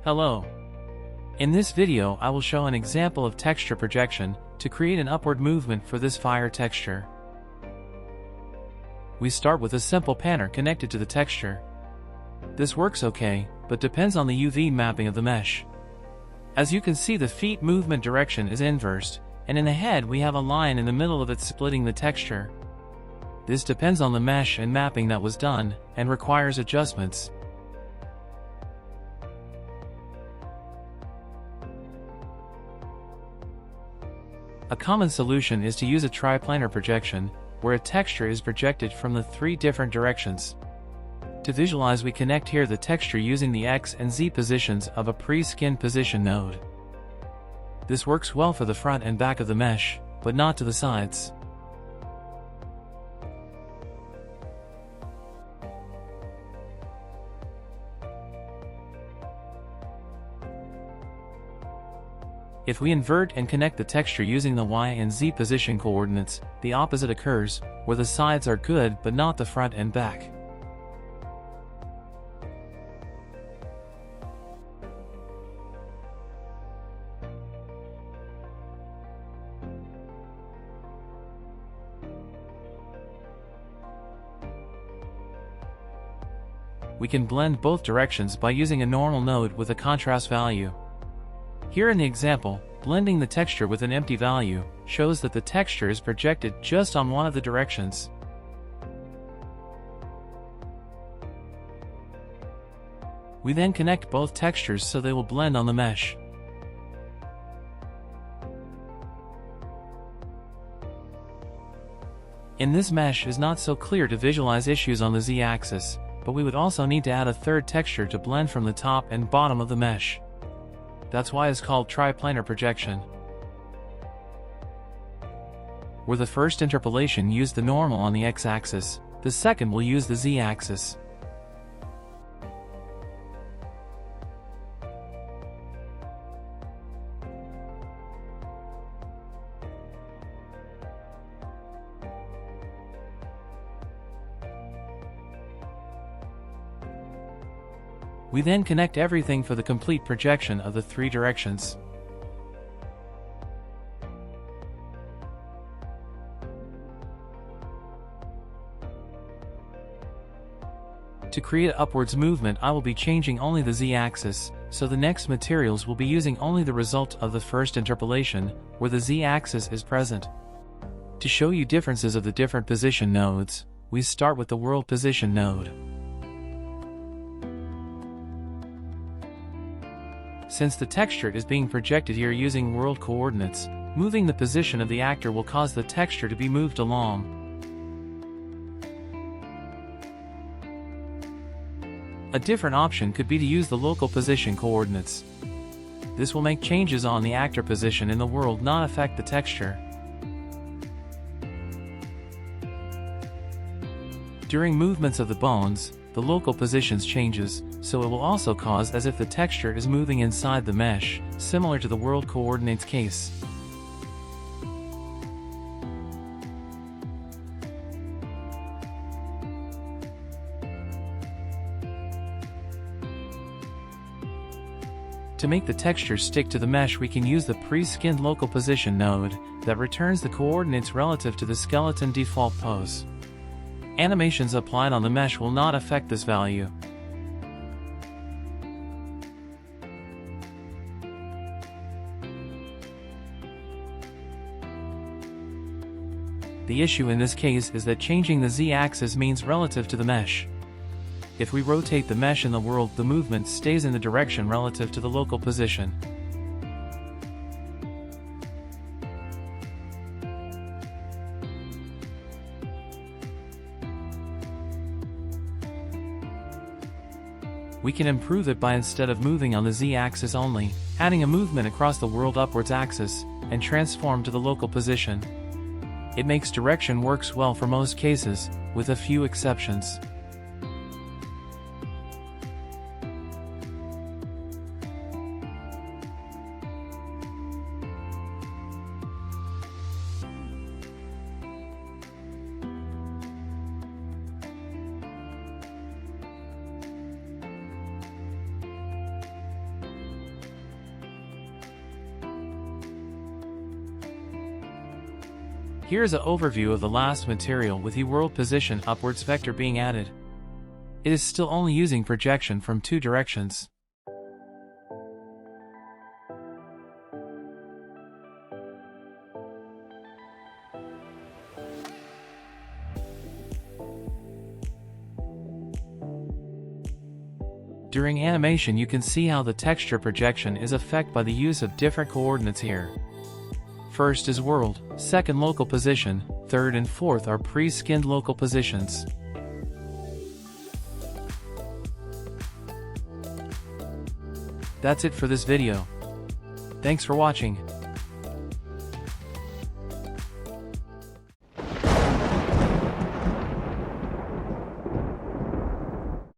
Hello. In this video I will show an example of texture projection to create an upward movement for this fire texture. We start with a simple panner connected to the texture. This works okay, but depends on the UV mapping of the mesh. As you can see, the feet movement direction is inversed, and in the head we have a line in the middle of it splitting the texture. This depends on the mesh and mapping that was done, and requires adjustments. A common solution is to use a triplanar projection, where a texture is projected from the three different directions. To visualize, we connect here the texture using the X and Z positions of a pre-skinned position node. This works well for the front and back of the mesh, but not to the sides. If we invert and connect the texture using the Y and Z position coordinates, the opposite occurs, where the sides are good but not the front and back. We can blend both directions by using a normal node with a contrast value. Here in the example, blending the texture with an empty value shows that the texture is projected just on one of the directions. We then connect both textures so they will blend on the mesh. In this mesh is not so clear to visualize issues on the Z-axis, but we would also need to add a third texture to blend from the top and bottom of the mesh. That's why it's called triplanar projection. Where the first interpolation used the normal on the X-axis, the second will use the Z-axis. We then connect everything for the complete projection of the three directions. To create upwards movement, I will be changing only the Z-axis, so the next materials will be using only the result of the first interpolation, where the Z-axis is present. To show you differences of the different position nodes, we start with the world position node. Since the texture is being projected here using world coordinates, moving the position of the actor will cause the texture to be moved along. A different option could be to use the local position coordinates. This will make changes on the actor position in the world not affect the texture. During movements of the bones, the local positions changes, so it will also cause as if the texture is moving inside the mesh, similar to the world coordinates case. To make the texture stick to the mesh, we can use the pre-skinned local position node that returns the coordinates relative to the skeleton default pose. Animations applied on the mesh will not affect this value. The issue in this case is that changing the Z-axis means relative to the mesh. If we rotate the mesh in the world, the movement stays in the direction relative to the local position. We can improve it by, instead of moving on the Z-axis only, adding a movement across the world upwards axis, and transform to the local position. It makes direction works well for most cases, with a few exceptions. Here's an overview of the last material with the world position upwards vector being added. It is still only using projection from two directions. During animation you can see how the texture projection is affected by the use of different coordinates here. First is world, second local position, third and fourth are pre-skinned local positions. That's it for this video. Thanks for watching.